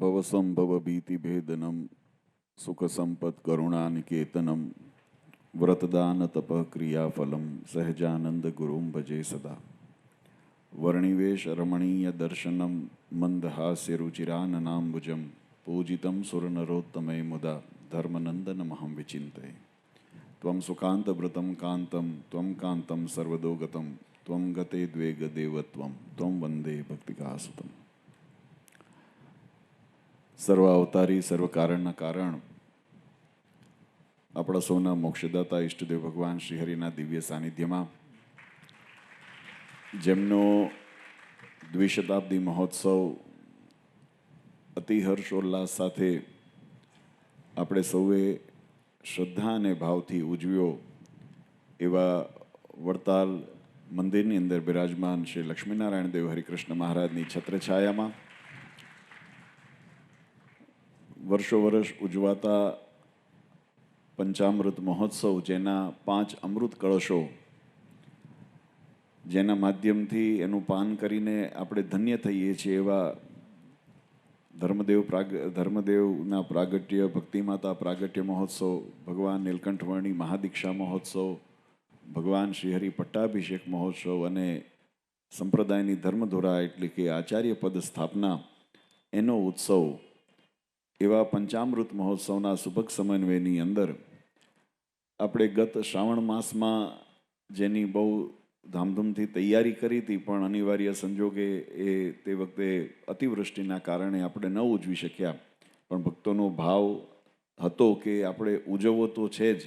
ભવસંભવભીતિભેદનમ સુખસંપત્કરુણાનિકેતનમ વ્રતદાનતપક્રિયાફલમ સહજાનંદગુરું ભજે સદા. વર્ણિવેશ રમણીયદર્શનમ મંદહાસ્યરુચિરાનનાંબુજમ પૂજિतं સુરનરોત્તમૈ મુદા ધર્મનંદનમહં વિચિંતયે. ત્વં સુકાંતભૃतं કાંतं ત્વં કાંतं સર્વદોગतं ત્વં ગતે દ્વેગદેવત્વં ત્વં વંદે ભક્તિકાસુતમ. સર્વ અવતારી સર્વ કારણના કારણ આપણા સૌના મોક્ષદાતા ઈષ્ટદેવ ભગવાન શ્રીહરિના દિવ્ય સાનિધ્યમાં જેમનો દ્વિશતાબ્દી મહોત્સવ અતિ હર્ષોલ્લાસ સાથે આપણે સૌએ શ્રદ્ધા અને ભાવથી ઉજવ્યો એવા વડતાલ મંદિરની અંદર બિરાજમાન શ્રી લક્ષ્મીનારાયણ દેવ હરિકૃષ્ણ મહારાજની છત્રછાયામાં વર્ષો વર્ષ ઉજવાતા પંચામૃત મહોત્સવ, જેના 5 અમૃત કળશો, જેના માધ્યમથી એનું પાન કરીને આપણે ધન્ય થઈએ છીએ એવા ધર્મદેવના પ્રાગટ્ય, ભક્તિમાતા પ્રાગટ્ય મહોત્સવ, ભગવાન નીલકંઠવર્ણી મહાદીક્ષા મહોત્સવ, ભગવાન શ્રીહરિ પટ્ટાભિષેક મહોત્સવ અને સંપ્રદાયની ધર્મધોરા એટલે કે આચાર્ય પદ સ્થાપના એનો ઉત્સવ, એવા પંચામૃત મહોત્સવના સુભગ સમન્વયની અંદર આપણે ગત શ્રાવણ માસમાં જેની બહુ ધામધૂમથી તૈયારી કરી હતી, પણ અનિવાર્ય સંજોગે તે વખતે અતિવૃષ્ટિના કારણે આપણે ન ઉજવી શક્યા. પણ ભક્તોનો ભાવ હતો કે આપણે ઉજવવો તો છે જ,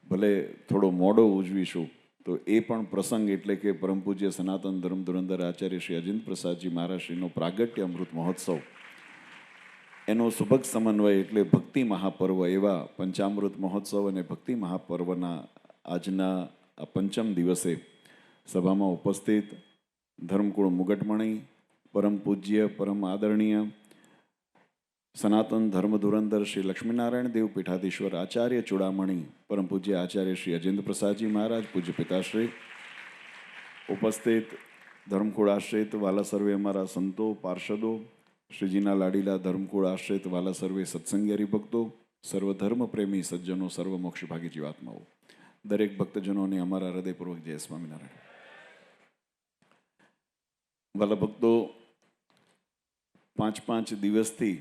ભલે થોડો મોડો ઉજવીશું. તો એ પણ પ્રસંગ એટલે કે પરમ પૂજ્ય સનાતન ધર્મ ધુરંધર આચાર્ય શ્રી અજેન્દ્ર પ્રસાદજી મહારાજશ્રીનો પ્રાગટ્ય અમૃત મહોત્સવ, એનો સુભગ સમન્વય એટલે ભક્તિ મહાપર્વ, એવા પંચામૃત મહોત્સવ અને ભક્તિ મહાપર્વના આજના આ પંચમ દિવસે સભામાં ઉપસ્થિત ધર્મકુળ મુગટમણી, પરમ પૂજ્ય પરમ આદરણીય સનાતન ધર્મ ધુરંધર શ્રી લક્ષ્મીનારાયણ દેવ પીઠાધીશ્વર આચાર્ય ચૂડામણી, પરમ પૂજ્ય આચાર્ય શ્રી અજેન્દ્ર પ્રસાદજી મહારાજ, પૂજ્ય પિતાશ્રી, ઉપસ્થિત ધર્મકુળ આશ્રિત વાલા સર્વે અમારા સંતો પાર્ષદો, શ્રીજીના લાડીલા ધર્મકુળ આશ્રિત વાલા સર્વે સત્સંગી હરિભક્તો, સર્વધર્મ પ્રેમી સજ્જનો, સર્વ મોક્ષભાગી જીવાત્માઓ, દરેક ભક્તજનોને અમારા હૃદયપૂર્વક જય સ્વામિનારાયણ. વાલા ભક્તો, 5 દિવસથી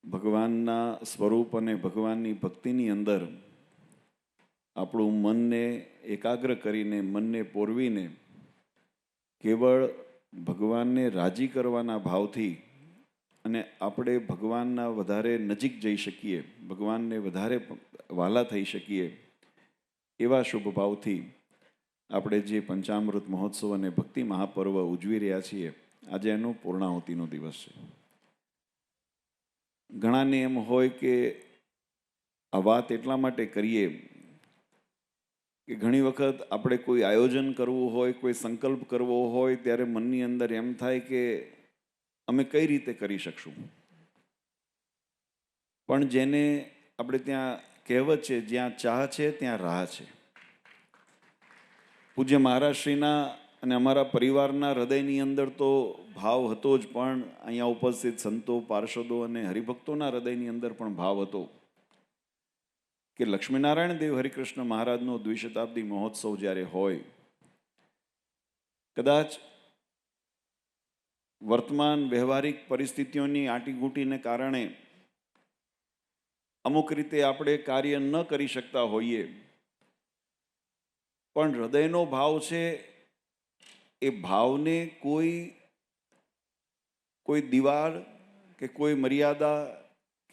ભગવાનના સ્વરૂપ અને ભગવાનની ભક્તિની અંદર આપણું મનને એકાગ્ર કરીને, મનને પોરવીને કેવળ ભગવાનને રાજી કરવાના ભાવથી અને આપણે ભગવાનના વધારે નજીક જઈ શકીએ, ભગવાનને વધારે વહાલા થઈ શકીએ એવા શુભ ભાવથી આપણે જે પંચામૃત મહોત્સવ અને ભક્તિ મહાપર્વ ઉજવી રહ્યા છીએ, આજે એનો પૂર્ણાહુતિનો દિવસ છે. ઘણાને એમ હોય કે આ વાત એટલા માટે કરીએ કે ઘણી વખત આપણે કોઈ આયોજન કરવું હોય, કોઈ સંકલ્પ કરવો હોય, ત્યારે મનની અંદર એમ થાય કે અમે કઈ રીતે કરી શકશું. પણ જેને આપણે ત્યાં કહેવત છે, જ્યાં ચાહ છે ત્યાં રાહ છે. પૂજ્ય મહારાજશ્રીના અને અમારા પરિવારના હૃદયની અંદર તો ભાવ હતો જ, પણ અહીંયા ઉપસ્થિત સંતો પાર્ષદો અને હરિભક્તોના હૃદયની અંદર પણ ભાવ હતો કે લક્ષ્મીનારાયણ દેવ હરિકૃષ્ણ મહારાજનો દ્વિશતાબ્દી મહોત્સવ જ્યારે હોય, કદાચ વર્તમાન વ્યવહારિક પરિસ્થિતિઓની આંટીઘૂંટીને કારણે અમુક રીતે આપણે કાર્ય ન કરી શકતા હોઈએ, પણ હૃદયનો ભાવ છે એ ભાવને કોઈ દિવાલ કે કોઈ મર્યાદા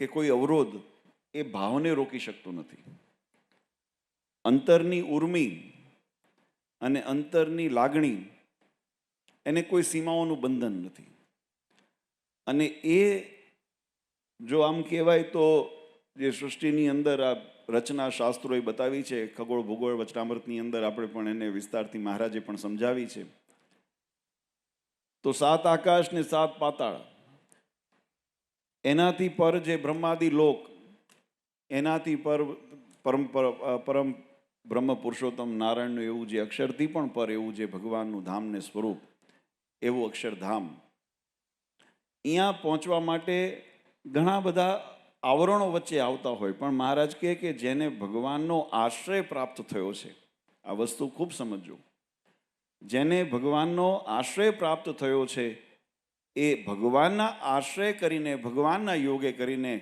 કે કોઈ અવરોધ એ ભાવને રોકી શકતો નથી. અંતરની ઉર્મી અને અંતરની લાગણી, એને કોઈ સીમાઓનું બંધન નથી. અને એ જો આમ કહેવાય તો જે સૃષ્ટિની અંદર આ રચના શાસ્ત્રોએ બતાવી છે, ખગોળ ભૂગોળ વચનામૃતની અંદર આપણે પણ એને વિસ્તારથી મહારાજે પણ સમજાવી છે, તો 7 આકાશ ને 7 પાતાળ, એનાથી પર જે બ્રહ્માદિ લોક, એનાથી પર પરમ બ્રહ્મ પુરુષોત્તમ નારાયણનું એવું જે અક્ષરથી પણ પર એવું જે ભગવાનનું ધામ ને સ્વરૂપ, એવું અક્ષરધામ, અહીંયા પહોંચવા માટે ઘણા બધા આવરણો વચ્ચે આવતા હોય, પણ મહારાજ કહે કે જેને ભગવાનનો આશ્રય પ્રાપ્ત થયો છે, આ વસ્તુ ખૂબ સમજજો, જેને ભગવાનનો આશ્રય પ્રાપ્ત થયો છે એ ભગવાનના આશ્રય કરીને, ભગવાનના યોગે કરીને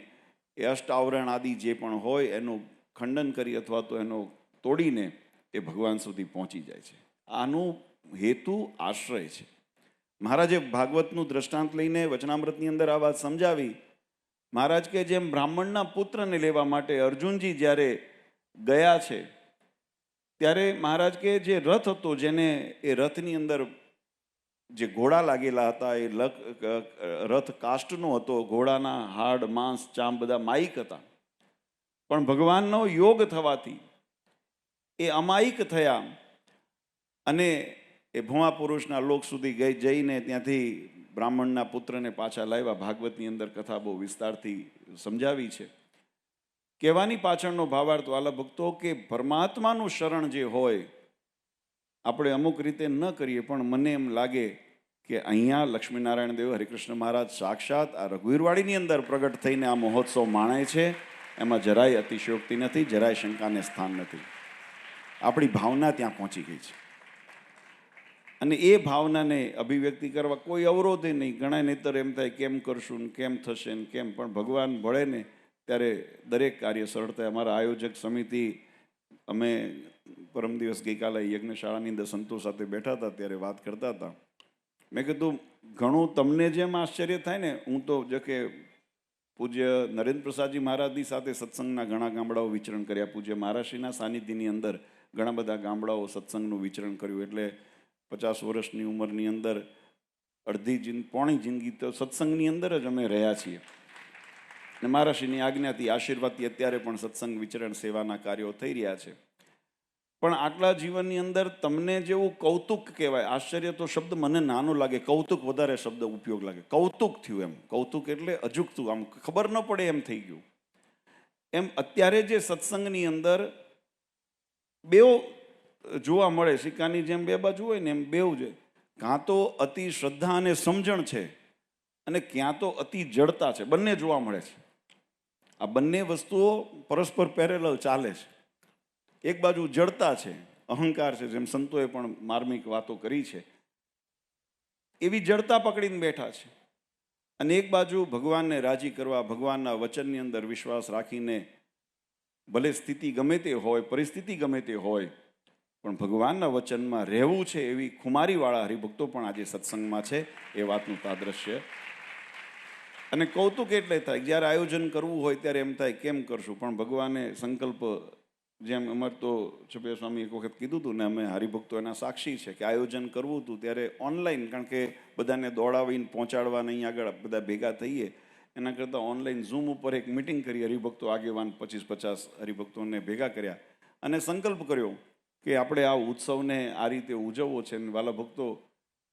એ અષ્ટાવરણ આદિ જે પણ હોય એનું ખંડન કરી અથવા તો એનો તોડીને એ ભગવાન સુધી પહોંચી જાય છે. આનું હેતુ આશ્રય છે. મહારાજે ભાગવતનું દ્રષ્ટાંત લઈને વચનામૃતની અંદર આ વાત સમજાવી. મહારાજ કે જેમ બ્રાહ્મણના પુત્રને લેવા માટે અર્જુનજી જ્યારે ગયા છે ત્યારે મહારાજ કે જે રથ હતો, જેને એ રથની અંદર જે ઘોડા લાગેલા હતા એ રથ કાષ્ટનો હતો, ઘોડાના હાડ માંસ ચામ બધા માયિક હતા, પણ ભગવાનનો યોગ થવાથી એ અમાયિક થયા અને એ ભુવા પુરુષના લોક સુધી જઈને ત્યાંથી બ્રાહ્મણના પુત્રને પાછા લાવ્યા. ભાગવતની અંદર કથા બહુ વિસ્તારથી સમજાવી છે. કહેવાની પાછળનો ભાવાર્થ વાલા ભક્તો કે પરમાત્માનું શરણ જે હોય આપણે અમુક રીતે ન કરીએ, પણ મને એમ લાગે કે અહીંયા લક્ષ્મીનારાયણ દેવ હરિકૃષ્ણ મહારાજ સાક્ષાત આ રઘુવીરવાડીની અંદર પ્રગટ થઈને આ મહોત્સવ માણે છે. એમાં જરાય અતિશયોક્તિ નથી, જરાય શંકાને સ્થાન નથી. આપણી ભાવના ત્યાં પહોંચી ગઈ છે અને એ ભાવનાને અભિવ્યક્તિ કરવા કોઈ અવરોધે નહીં. ઘણા નહીતર એમ થાય કેમ કરશું ને કેમ થશે ને કેમ, પણ ભગવાન ભળે ને ત્યારે દરેક કાર્ય સરળ થાય. અમારા આયોજક સમિતિ, અમે પરમ દિવસ ગઈકાલે યજ્ઞશાળાની અંદર સંતોષ સાથે બેઠા હતા ત્યારે વાત કરતા હતા. મેં કીધું ઘણું તમને જેમ આશ્ચર્ય થાય ને, હું તો જો કે પૂજ્ય નરેન્દ્ર પ્રસાદજી મહારાજની સાથે સત્સંગના ઘણા ગામડાઓ વિચરણ કર્યા. પૂજ્ય મહારાજશ્રીના સાનિધ્યની અંદર ઘણા બધા ગામડાઓ સત્સંગનું વિચરણ કર્યું. એટલે 50 વર્ષની ઉંમરની અંદર પોણી જિંદગી તો સત્સંગની અંદર જ અમે રહ્યા છીએ અને મહારાજશ્રીની આજ્ઞાથી, આશીર્વાદથી અત્યારે પણ સત્સંગ વિચરણ સેવાના કાર્યો થઈ રહ્યા છે. પણ આટલા જીવનની અંદર તમને જેવું કૌતુક કહેવાય, આશ્ચર્ય તો શબ્દ મને નાનો લાગે, કૌતુક વધારે શબ્દ ઉપયોગ લાગે. કૌતુક થયું એમ, કૌતુક એટલે અજુકતું, આમ ખબર ન પડે એમ થઈ ગયું. એમ અત્યારે જે સત્સંગની અંદર બેવ જોવા મળે, સિક્કાની જેમ બે બાજુ હોય ને એમ બેવ છે. કાં તો અતિ શ્રદ્ધા અને સમજણ છે અને ક્યાં તો અતિ જડતા છે, બંને જોવા મળે છે. આ બંને વસ્તુઓ પરસ્પર પેરેલલ ચાલે છે. એક બાજુ જડતા છે, અહંકાર છે, જેમ સંતોએ પણ માર્મિક વાતો કરી છે, એવી જડતા પકડીને બેઠા છે. અને એક બાજુ ભગવાનને રાજી કરવા, ભગવાનના વચનની અંદર વિશ્વાસ રાખીને, ભલે સ્થિતિ ગમે તે હોય, પરિસ્થિતિ ગમે તે હોય, પણ ભગવાનના વચનમાં રહેવું છે એવી ખુમારીવાળા હરિભક્તો પણ આજે સત્સંગમાં છે. એ વાતનું તાદ્રશ્ય. અને કૌતુક એટલે થાય જ્યારે આયોજન કરવું હોય ત્યારે એમ થાય કેમ કરશું, પણ ભગવાને સંકલ્પ, જેમ અમારે તો છપૈયા સ્વામી એક વખત કીધું હતું ને, અમે હરિભક્તો એના સાક્ષી છે કે આયોજન કરવું હતું ત્યારે ઓનલાઈન, કારણ કે બધાને દોડાવીને પહોંચાડવાને અહીં આગળ બધા ભેગા થઈએ એના કરતાં ઓનલાઈન ઝૂમ ઉપર એક મિટિંગ કરી, હરિભક્તો આગેવાન 25-50 હરિભક્તોને ભેગા કર્યા અને સંકલ્પ કર્યો કે આપણે આ ઉત્સવને આ રીતે ઉજવવો છે. અને વાલા ભક્તો,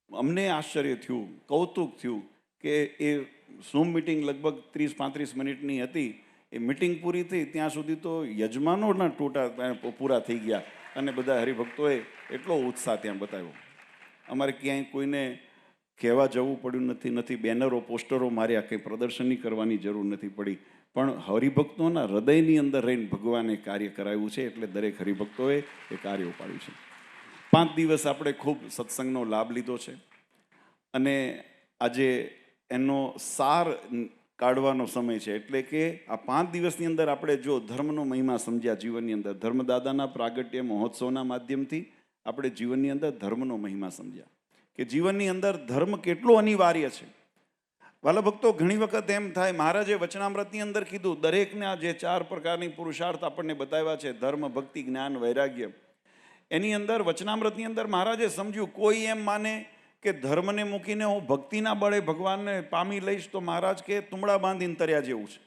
અમને આશ્ચર્ય થયું, કૌતુક થયું કે એ ઝૂમ મિટિંગ લગભગ 30-35 મિનિટની હતી. એ મિટિંગ પૂરી થઈ ત્યાં સુધી તો યજમાનોના ટોટા પૂરા થઈ ગયા અને બધા હરિભક્તોએ એટલો ઉત્સાહ ત્યાં બતાવ્યો. અમારે ક્યાંય કોઈને કહેવા જવું પડ્યું નથી, બેનરો પોસ્ટરો માર્યા, કંઈ પ્રદર્શની કરવાની જરૂર નથી પડી, પણ હરિભક્તોના હૃદયની અંદર રહીને ભગવાને કાર્ય કરાવ્યું છે. એટલે દરેક હરિભક્તોએ એ કાર્ય ઉપાડ્યું છે. 5 દિવસ આપણે ખૂબ સત્સંગનો લાભ લીધો છે અને આજે એનો સાર કાઢવાનો સમય છે. એટલે કે આ 5 દિવસની અંદર આપણે જો ધર્મનો મહિમા સમજ્યા જીવનની અંદર, ધર્મદાદાના પ્રાગટ્ય મહોત્સવના માધ્યમથી આપણે જીવનની અંદર ધર્મનો મહિમા સમજ્યા કે જીવનની અંદર ધર્મ કેટલો અનિવાર્ય છે. વાલા ભક્તો, ઘણી વખત એમ થાય, મહારાજે વચનામૃતની અંદર કીધું, દરેકના જે 4 પ્રકારની પુરુષાર્થ આપણને બતાવ્યા છે, ધર્મ, ભક્તિ, જ્ઞાન, વૈરાગ્ય, એની અંદર વચનામૃતની અંદર મહારાજે સમજ્યું, કોઈ એમ માને કે ધર્મને મૂકીને હું ભક્તિના બળે ભગવાનને પામી લઈશ તો મહારાજ કે તુંબડા બાંધીને તર્યા જેવું છે.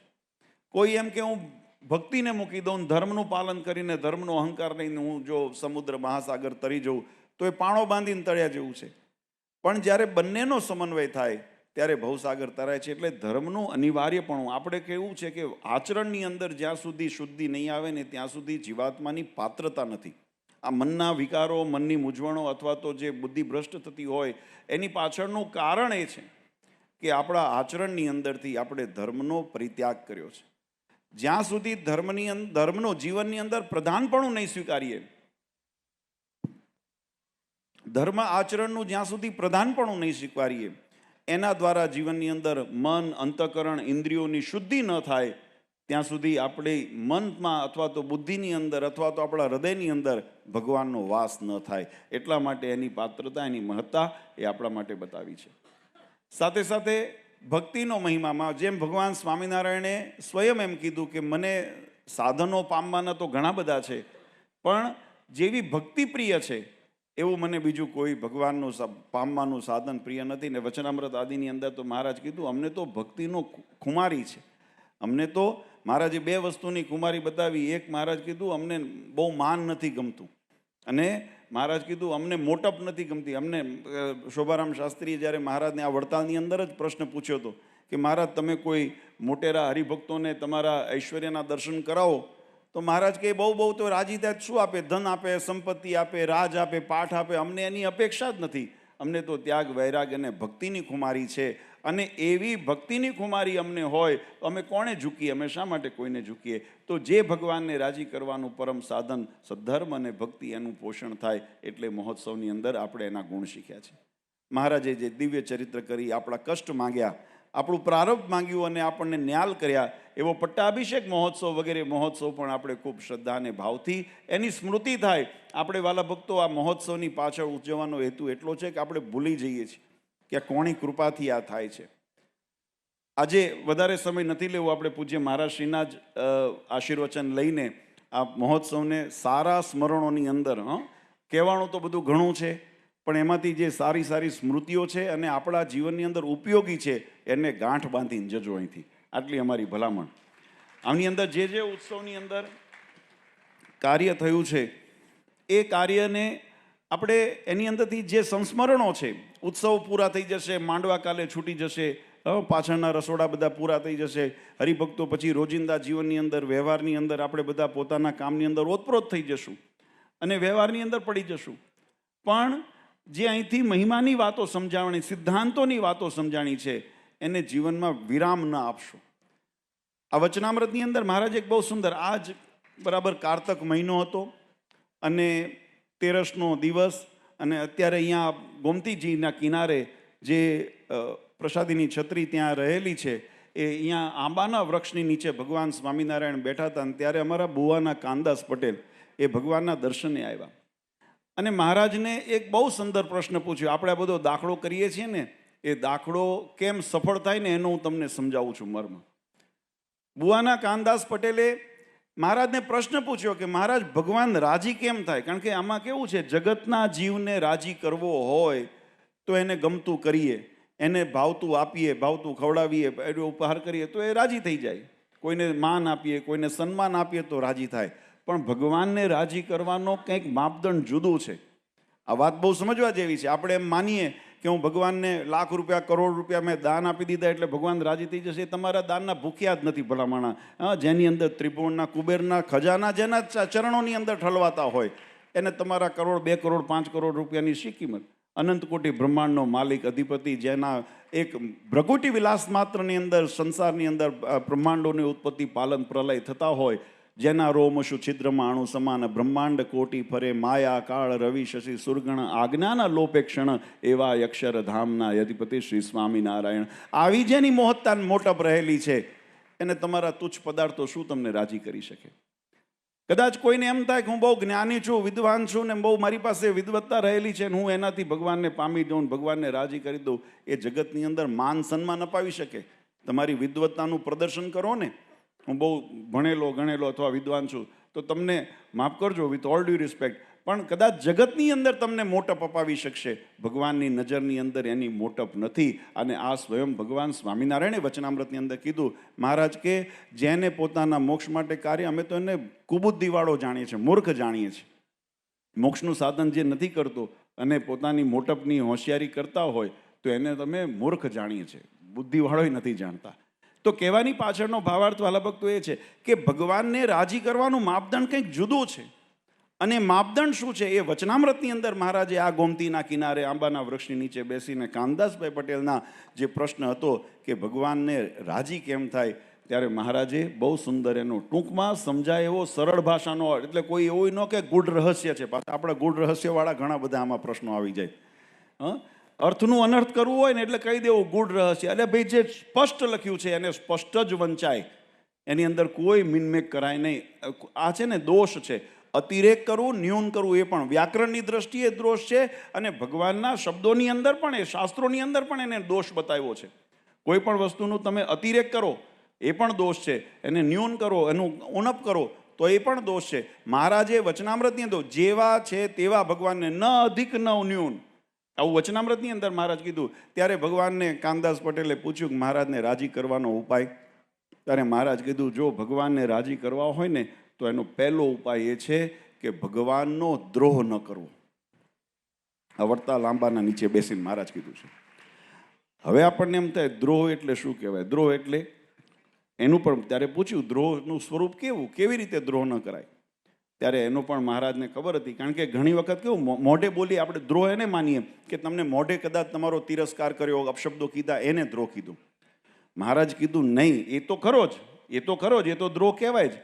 કોઈ એમ કે હું ભક્તિને મૂકી દઉં, ધર્મનું પાલન કરીને, ધર્મનો અહંકાર લઈને હું જો સમુદ્ર મહાસાગર તરી જઉં તો એ પાણો બાંધીને તર્યા જેવું છે. પણ જ્યારે બંનેનો સમન્વય થાય ત્યારે ભવસાગર તરાય છે. એટલે ધર્મનું અનિવાર્યપણું, આપણે કેવું છે કે આચરણની અંદર જ્યાં સુધી શુદ્ધિ નહીં આવે ને ત્યાં સુધી જીવાત્માની પાત્રતા નથી. આ મનના વિકારો, મનની મૂંઝવણો અથવા તો જે બુદ્ધિ ભ્રષ્ટ થતી હોય એની પાછળનું કારણ એ છે કે આપણા આચરણની અંદરથી આપણે ધર્મનો પરિત્યાગ કર્યો છે. જ્યાં સુધી ધર્મનો જીવનની અંદર પ્રધાનપણું નહીં સ્વીકારીએ, ધર્મ આચરણનું જ્યાં સુધી પ્રધાનપણું નહીં સ્વીકારીએ, એના દ્વારા જીવનની અંદર મન, અંતઃકરણ, ઇન્દ્રિયોની શુદ્ધિ ન થાય, ત્યાં સુધી આપણે મનમાં અથવા તો બુદ્ધિની અંદર અથવા તો આપણા હૃદયની અંદર ભગવાનનો વાસ ન થાય. એટલા માટે એની પાત્રતા, એની મહત્તા એ આપણા માટે બતાવી છે. સાથે સાથે ભક્તિનો મહિમામાં જેમ ભગવાન સ્વામિનારાયણે સ્વયં એમ કીધું કે મને સાધનો પામવાના તો ઘણા બધા છે, પણ જેવી ભક્તિ પ્રિય છે એવું મને બીજું કોઈ ભગવાનનું પામવાનું સાધન પ્રિય નથી. ને વચનામૃત આદિની અંદર તો મહારાજ કીધું અમને તો ભક્તિનો ખુમારી છે. અમને તો મહારાજે બે વસ્તુની ખુમારી બતાવી. એક મહારાજ કીધું અમને બહુ માન નથી ગમતું, અને મહારાજ કીધું અમને મોટપ નથી ગમતી. અમને શોભારામ શાસ્ત્રીએ જ્યારે મહારાજને આ વડતાલની અંદર જ પ્રશ્ન પૂછ્યો હતો કે મહારાજ તમે કોઈ મોટેરા હરિભક્તોને તમારા ઐશ્વર્યના દર્શન કરાવો, તો મહારાજ કે બહુ બહુ તો રાજી થાય શું આપે? ધન આપે, સંપત્તિ આપે, રાજ આપે, પાઠ આપે. અમને એની અપેક્ષા જ નથી. અમને તો ત્યાગ, વૈરાગ અને ભક્તિની ખુમારી છે. અને એવી ભક્તિની ખુમારી અમને હોય તો અમે કોને ઝૂકીએ? અમે શા માટે કોઈને ઝૂકીએ? તો જે ભગવાનને રાજી કરવાનું પરમ સાધન સદ્ધર્મ અને ભક્તિ, એનું પોષણ થાય. એટલે મહોત્સવની અંદર આપણે એના ગુણ શીખ્યા છે. મહારાજે જે દિવ્ય ચરિત્ર કરી, આપણા કષ્ટ માંગ્યા, આપણું પ્રારબ્ધ માંગ્યું અને આપણને ન્યાલ કર્યા, એવો પટ્ટાભિષેક મહોત્સવ વગેરે મહોત્સવ પણ આપણે ખૂબ શ્રદ્ધા અને ભાવથી એની સ્મૃતિ થાય. આપણે વાલા ભક્તો આ મહોત્સવની પાછળ ઉજવવાનો હેતુ એટલો છે કે આપણે ભૂલી જઈએ છીએ કે કોની કૃપાથી આ થાય છે. આજે વધારે સમય નથી લેવો, આપણે પૂજ્ય મહારાજશ્રીના જ આશીર્વચન લઈને આ મહોત્સવને સારા સ્મરણોની અંદર, કહેવાનું તો બધું ઘણું છે, પણ એમાંથી જે સારી સારી સ્મૃતિઓ છે અને આપણા જીવનની અંદર ઉપયોગી છે એને ગાંઠ બાંધીને જજો અહીંથી. આટલી અમારી ભલામણ. આની અંદર જે ઉત્સવની અંદર કાર્ય થયું છે એ કાર્યને આપણે એની અંદરથી જે સંસ્મરણો છે, ઉત્સવ પૂરા થઈ જશે, માંડવા કાલે છૂટી જશે, પાછળના રસોડા બધા પૂરા થઈ જશે, હરિભક્તો પછી રોજિંદા જીવનની અંદર, વ્યવહારની અંદર આપણે બધા પોતાના કામની અંદર ઓતપ્રોત થઈ જશું અને વ્યવહારની અંદર પડી જશું. પણ જે અહીંથી મહિમાની વાતો સમજાવણી, સિદ્ધાંતોની વાતો સમજાણી છે, એને જીવનમાં વિરામ ન આપશો. આ વચનામૃતની અંદર મહારાજ એક બહુ સુંદર, આજ બરાબર કારતક મહિનો હતો અને તેરસનો દિવસ, અને અત્યારે અહીંયા ગોમતીજીના કિનારે જે પ્રસાદીની છત્રી ત્યાં રહેલી છે, એ અહીંયા આંબાના વૃક્ષની નીચે ભગવાન સ્વામિનારાયણ બેઠા હતા. અને ત્યારે અમારા બુવાના કાનદાસ પટેલ એ ભગવાનના દર્શને આવ્યા અને મહારાજને એક બહુ સુંદર પ્રશ્ન પૂછ્યો. આપણે આ બધો દાખલો કરીએ છીએ ને, એ દાખલો કેમ સફળ થાય ને એનો હું તમને સમજાવું છું મર્મ. બુવાના કાનદાસ પટેલે મહારાજને પ્રશ્ન પૂછ્યો કે મહારાજ ભગવાન રાજી કેમ થાય? કારણ કે આમાં કેવું છે, જગતના જીવને રાજી કરવો હોય તો એને ગમતું કરીએ, એને ભાવતું આપીએ, ભાવતું ખવડાવીએ, એનો ઉપહાર કરીએ તો એ રાજી થઈ જાય. કોઈને માન આપીએ, કોઈને સન્માન આપીએ તો રાજી થાય. પણ ભગવાનને રાજી કરવાનો કંઈક માપદંડ જુદું છે. આ વાત બહુ સમજવા જેવી છે. આપણે એમ માનીએ કે હું ભગવાનને લાખ રૂપિયા, કરોડ રૂપિયા મેં દાન આપી દીધા એટલે ભગવાન રાજી થઈ જશે. તમારા દાનના ભૂખ્યા જ નથી ભલામણા. જેની અંદર ત્રિભુવનના, કુબેરના ખજાના જેના ચરણોની અંદર ઠલવાતા હોય, એને તમારા કરોડ, 2 કરોડ, 5 કરોડ રૂપિયાની શી કિંમત? અનંત કોટી બ્રહ્માંડનો માલિક, અધિપતિ, જેના એક ભ્રગુટી વિલાસ માત્રની અંદર સંસારની અંદર બ્રહ્માંડોની ઉત્પત્તિ, પાલન, પ્રલય થતા હોય, જેના રોમશુ છિદ્રમાં અણુ સમાન બ્રહ્માંડ કોટી ફરે, માયા કાળ રવિ શશી સુરગણ, આજ્ઞાના લોપે ક્ષણ, એવા અક્ષરધામના અધિપતિ શ્રી સ્વામિનારાયણ. આવી જેની મોહત્તા મોટપ રહેલી છે, એને તમારા તુચ્છ પદાર્થો શું તમને રાજી કરી શકે? કદાચ કોઈને એમ થાય કે હું બહુ જ્ઞાની છું, વિદ્વાન છું, ને બહુ મારી પાસે વિદવત્તા રહેલી છે, હું એનાથી ભગવાનને પામી દઉં, ભગવાનને રાજી કરી દઉં. એ જગતની અંદર માન સન્માન અપાવી શકે. તમારી વિદવત્તાનું પ્રદર્શન કરો ને. હું બહુ ભણેલો ગણેલો અથવા વિદ્વાન છું તો તમને માફ કરજો, વિથ ઓલ ડ્યુ રિસ્પેક્ટ, પણ કદાચ જગતની અંદર તમને મોટપ અપાવી શકશે. ભગવાનની નજરની અંદર એની મોટપ નથી. અને આ સ્વયં ભગવાન સ્વામિનારાયણે વચનામૃતની અંદર કીધું. મહારાજ કે જેને પોતાના મોક્ષ માટે કાર્ય, અમે તો એને કુબુદ્ધિવાળો જાણીએ છીએ, મૂર્ખ જાણીએ છીએ. મોક્ષનું સાધન જે નથી કરતો અને પોતાની મોટપની હોશિયારી કરતા હોય તો એને તમે મૂર્ખ જાણીએ છીએ, બુદ્ધિવાળો નથી જાણતા. તો કહેવાની પાછળનો ભાવાર્થ વાલા ભક્તો એ છે કે ભગવાનને રાજી કરવાનું માપદંડ કંઈક જુદું છે. અને માપદંડ શું છે એ વચનામૃતની અંદર મહારાજે આ ગોમતીના કિનારે આંબાના વૃક્ષની નીચે બેસીને કામદાસભાઈ પટેલના જે પ્રશ્ન હતો કે ભગવાનને રાજી કેમ થાય, ત્યારે મહારાજે બહુ સુંદર એનો ટૂંકમાં સમજાય એવો સરળ ભાષાનો, એટલે કોઈ એવું ન કે ગૂઢ રહસ્ય છે, પાછા આપણે ગૂઢ રહસ્યવાળા ઘણા બધા આમાં પ્રશ્નો આવી જાય. અર્થનું અનર્થ કરવું હોય ને એટલે કહી દેવું ગૂઢ રહસ્ય. એટલે ભાઈ જે સ્પષ્ટ લખ્યું છે એને સ્પષ્ટ જ વંચાય, એની અંદર કોઈ મિનમેક કરાય નહીં. આ છે ને દોષ છે. અતિરેક કરવું, ન્યૂન કરવું એ પણ વ્યાકરણની દ્રષ્ટિએ દોષ છે, અને ભગવાનના શબ્દોની અંદર પણ, એ શાસ્ત્રોની અંદર પણ એને દોષ બતાવ્યો છે. કોઈ પણ વસ્તુનું તમે અતિરેક કરો એ પણ દોષ છે, એને ન્યૂન કરો, એનું ઉણપ કરો તો એ પણ દોષ છે. મહારાજે વચનામૃતની અંદર જેવા છે તેવા ભગવાનને, ન અધિક ન ન્યૂન, આવું વચનામૃતની અંદર મહારાજ કીધું. ત્યારે ભગવાનને કામદાસ પટેલે પૂછ્યું કે મહારાજને રાજી કરવાનો ઉપાય. ત્યારે મહારાજ કીધું જો ભગવાનને રાજી કરવા હોય ને તો એનો પહેલો ઉપાય એ છે કે ભગવાનનો દ્રોહ ન કરવો. આ વડતાલ આંબાના નીચે બેસીને મહારાજ કીધું છે. હવે આપણને એમ થાય દ્રોહ એટલે શું કહેવાય, દ્રોહ એટલે એનું પણ ત્યારે પૂછ્યું દ્રોહનું સ્વરૂપ કેવું, કેવી રીતે દ્રોહ ન કરાય. ત્યારે એનું પણ મહારાજને ખબર હતી, કારણ કે ઘણી વખત કેવું મોઢે બોલી આપણે દ્રોહ એને માનીએ કે તમને મોઢે કદાચ તમારો તિરસ્કાર કર્યો, અપશબ્દો કીધા, એને દ્રોહ કીધું. મહારાજ કીધું નહીં, એ તો ખરો જ, એ તો ખરો જ, એ તો દ્રોહ કહેવાય જ.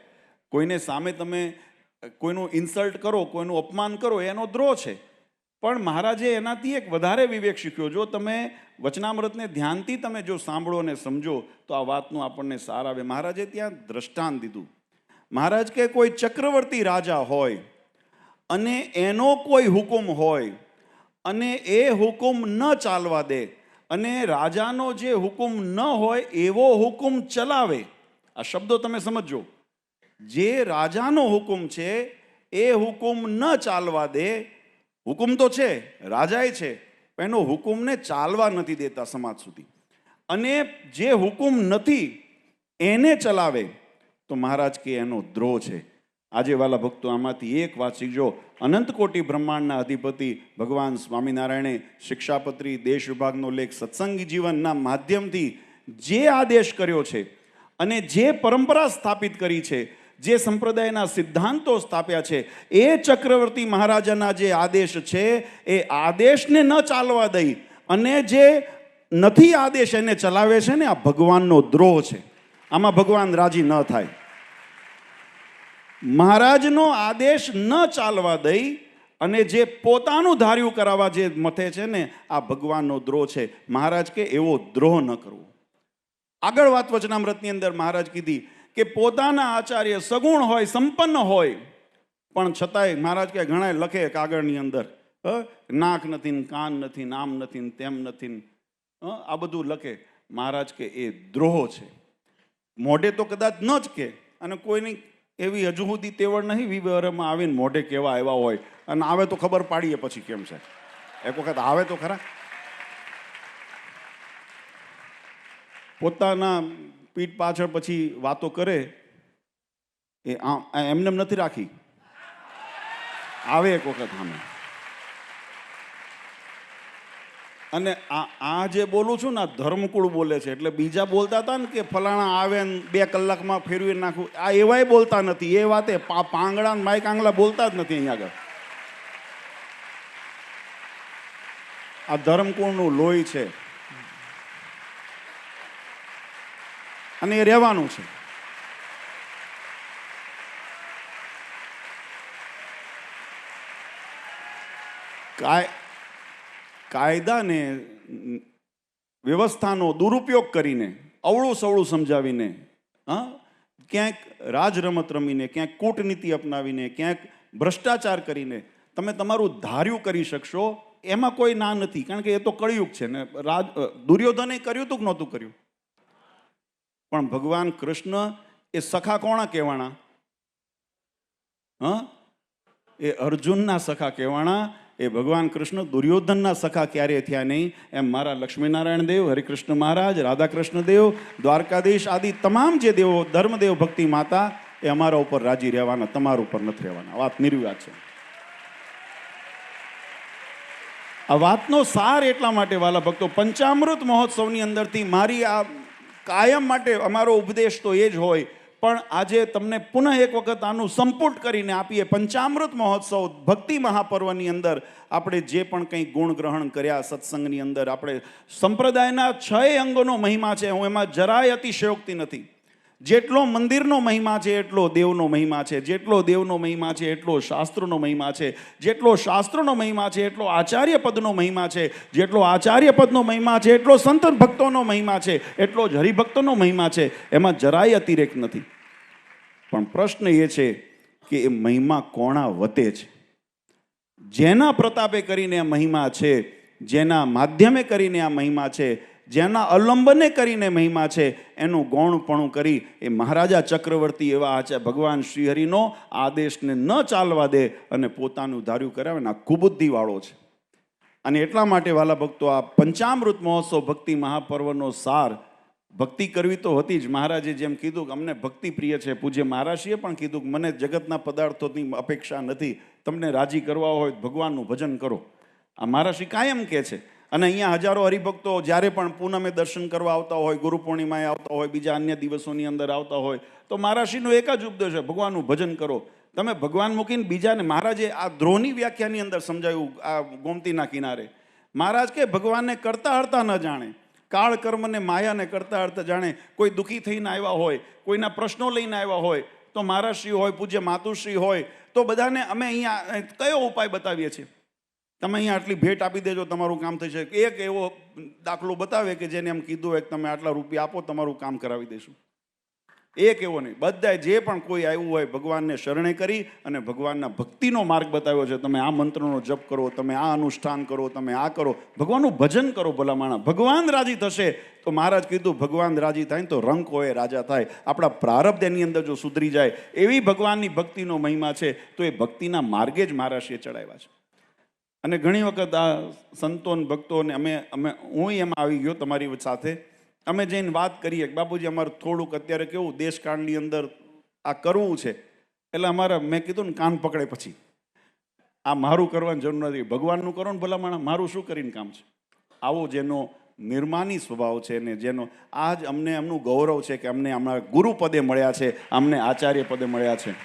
કોઈને સામે તમે કોઈનું ઇન્સલ્ટ કરો, કોઈનું અપમાન કરો, એનો દ્રોહ છે. પણ મહારાજે એનાથી એક વધારે વિવેક શીખ્યો. જો તમે વચનામૃતને ધ્યાનથી તમે જો સાંભળો અને સમજો તો આ વાતનું આપણને સાર આવે. મહારાજે ત્યાં દ્રષ્ટાંત દીધું. મહારાજ કે કોઈ ચક્રવર્તી રાજા હોય અને એનો કોઈ હુકમ હોય અને એ હુકમ ન ચાલવા દે, અને રાજાનો જે હુકમ ન હોય એવો હુકમ ચલાવે. આ શબ્દો તમે સમજો. જે રાજાનો હુકમ છે એ હુકમ ન ચાલવા દે, હુકમ તો છે, રાજાએ છે, પણ એનો હુકમને ચાલવા નથી દેતા સમાજ સુધી, અને જે હુકમ નથી એને ચલાવે, તો મહારાજ કે એનો દ્રોહ છે. આજે વાલા ભક્તો આમાંથી એક વાત શીખજો. અનંત કોટી બ્રહ્માંડના અધિપતિ ભગવાન સ્વામિનારાયણે શિક્ષાપત્રી દેશ વિભાગનો લેખ સત્સંગી જીવનના માધ્યમથી જે આદેશ કર્યો છે અને જે પરંપરા સ્થાપિત કરી છે, જે સંપ્રદાયના સિદ્ધાંતો સ્થાપ્યા છે, એ ચક્રવર્તી મહારાજાના જે આદેશ છે એ આદેશને ન ચાલવા દઈ અને જે નથી આદેશ એને ચલાવે છે ને, આ ભગવાનનો દ્રોહ છે. આમાં ભગવાન રાજી ન થાય. મહારાજનો આદેશ ન ચાલવા દઈ અને જે પોતાનું ધાર્યું કરાવવા જે મથે છે ને, આ ભગવાનનો દ્રોહ છે. મહારાજ કે એવો દ્રોહ ન કરવો. આગળ વાત વચનામૃતની અંદર મહારાજ કીધી કે પોતાના આચાર્ય સગુણ હોય, સંપન્ન હોય, પણ છતાંય મહારાજ કે ઘણા લખે કાગળની અંદર નાક નથી, કાન નથી, આમ નથી, તેમ નથી, આ બધું લખે. મહારાજ કે એ દ્રોહ છે. મોઢે તો કદાચ ન જ કે, અને કોઈની એવી હજુ સુધી તેવડ નહીં વિવરમાં આવીને મોઢે કેવા આવ્યા હોય, અને આવે તો ખબર પાડીએ પછી કેમ છે. એક વખત આવે તો ખરા. પોતાના પીઠ પાછળ પછી વાતો કરે એ એમને નથી રાખી, આવે એક વખત સામે. અને આ જે બોલું છું ને, ધર્મકુળ બોલે છે. એટલે બીજા બોલતા હતા ને કે ફલાણા આવે ને 2 કલાકમાં ફેરવી નાખું, આ એવાય બોલતા નથી. એ વાતે પાંગડા માઈક આંગળા બોલતા જ નથી અહીંયા આગળ. આ ધર્મકુળનું લોહી છે અને એ રહેવાનું છે. કાયદાને, વ્યવસ્થાનો દુરુપયોગ કરીને, અવળું સવળું સમજાવીને, ક્યાંક રાજ રમત રમીને, ક્યાંક કૂટનીતિ અપનાવીને, ક્યાંક ભ્રષ્ટાચાર કરીને તમે તમારું ધાર્યું કરી શકશો, એમાં કોઈ ના નથી. કારણ કે એ તો કળિયુગ છે ને. દુર્યોધને કર્યું હતું કે નહોતું કર્યું? પણ ભગવાન કૃષ્ણ એ સખા કોણા કહેવાના? એ અર્જુનના સખા કહેવાના. એ ભગવાન કૃષ્ણ દુર્યોધનના સખા ક્યારે થયા નહીં. એમ મારા લક્ષ્મીનારાયણ દેવ, હરિકૃષ્ણ મહારાજ, રાધાકૃષ્ણ દેવ, દ્વારકાધીશ આદિ તમામ જે દેવો, ધર્મદેવ, ભક્તિ માતા, એ અમારા ઉપર રાજી રહેવાના, તમારા ઉપર નથી રહેવાના. વાત નિર્વિવાદ છે. આ વાતનો સાર એટલા માટે વાલા ભક્તો, પંચામૃત મહોત્સવની અંદરથી મારી આ કાયમ માટે અમારો ઉપદેશ તો એ જ હોય, પણ આજે તમને પુનઃ એક વખત આનું સંપુટ કરીને આપીએ. પંચામૃત મહોત્સવ ભક્તિ મહાપર્વની અંદર આપણે જે પણ કંઈ ગુણ ગ્રહણ કર્યા સત્સંગની અંદર, આપણે સંપ્રદાયના 6 અંગોનો મહિમા છે. હું એમાં જરાય અતિશયોક્તિ નથી. જેટલો મંદિરનો મહિમા છે એટલો દેવનો મહિમા છે, જેટલો દેવનો મહિમા છે એટલો શાસ્ત્રનો મહિમા છે, જેટલો શાસ્ત્રનો મહિમા છે એટલો આચાર્ય પદનો મહિમા છે, જેટલો આચાર્ય પદનો મહિમા છે એટલો સંત ભક્તોનો મહિમા છે, એટલો જ હરિભક્તોનો મહિમા છે. એમાં જરાય અતિરેક નથી. પણ પ્રશ્ન એ છે કે એ મહિમા કોણા વતે છે? જેના પ્રતાપે કરીને આ મહિમા છે, જેના માધ્યમે કરીને આ મહિમા છે, જેના અવલંબને કરીને મહિમા છે, એનું ગૌણપણું કરી એ મહારાજા ચક્રવર્તી એવા ભગવાન શ્રીહરિનો આદેશને ન ચાલવા દે અને પોતાનું ધાર્યું કરાવે ને આ કુબુદ્ધિવાળો છે. અને એટલા માટે વાલા ભક્તો, આ પંચામૃત મહોત્સવ ભક્તિ મહાપર્વનો સાર, ભક્તિ કરવી તો હતી જ. મહારાજે જેમ કીધું કે અમને ભક્તિ પ્રિય છે, પૂજ્ય મહારાજશ્રીએ પણ કીધું કે મને જગતના પદાર્થોની અપેક્ષા નથી, તમને રાજી કરવા હોય ભગવાનનું ભજન કરો. આ મહારાજશ્રી કાયમ કહે છે. અને અહીંયા હજારો હરિભક્તો જ્યારે પણ પૂનમે દર્શન કરવા આવતા હોય, ગુરુ પૂર્ણિમાએ આવતા હોય, બીજા અન્ય દિવસોની અંદર આવતા હોય, તો મહારાજશ્રીનો એક જ ઉપદેશ છે, ભગવાનનું ભજન કરો. તમે ભગવાન મૂકીને બીજાને, મહારાજે આ દ્રોહની વ્યાખ્યાની અંદર સમજાવ્યું આ ગોમતીના કિનારે. મહારાજ કે ભગવાનને કરતા હરતા ન જાણે, કાળ કર્મને માયાને કરતા હરતા જાણે. કોઈ દુઃખી થઈને આવ્યા હોય, કોઈના પ્રશ્નો લઈને આવ્યા હોય, તો મહારાજશ્રી હોય, પૂજ્ય માતુશ્રી હોય, તો બધાને અમે અહીંયા કયો ઉપાય બતાવીએ છીએ? તમે અહીંયા આટલી ભેટ આપી દેજો, તમારું કામ થશે. એક એવો દાખલો બતાવે કે જેને એમ કીધું હોય કે તમે આટલા રૂપિયા આપો, તમારું કામ કરાવી દઈશું. એક એવો નહીં, બધાએ જે પણ કોઈ આવ્યું હોય ભગવાનને શરણે કરી અને ભગવાનના ભક્તિનો માર્ગ બતાવ્યો છે. તમે આ મંત્રનો જપ કરો, તમે આ અનુષ્ઠાન કરો, તમે આ કરો, ભગવાનનું ભજન કરો. ભલા માણા, ભગવાન રાજી થશે. તો મહારાજ કીધું ભગવાન રાજી થાય તો રંક હોય રાજા થાય. આપણા પ્રારબ્ધ એની અંદર જો સુધરી જાય, એવી ભગવાનની ભક્તિનો મહિમા છે. તો એ ભક્તિના માર્ગે જ મહારાજશ્રીએ ચડાવ્યા છે. અને ઘણી વખત આ સંતો ભક્તોને હું એમાં આવી ગયો તમારી સાથે. અમે જઈને વાત કરીએ કે બાપુજી અમારે થોડુંક અત્યારે કેવું દેશકાળની અંદર આ કરવું છે, એટલે અમારે મેં કીધું ને કાન પકડે પછી આ મારું કરવાની જરૂર નથી, ભગવાનનું કરો ને ભલામણ, મારું શું કરીને કામ છે? આવો જેનો નિર્માની સ્વભાવ છે ને જેનો આજ અમને એમનું ગૌરવ છે કે અમને અમારા ગુરુ પદે મળ્યા છે, અમને આચાર્ય પદે મળ્યા છે.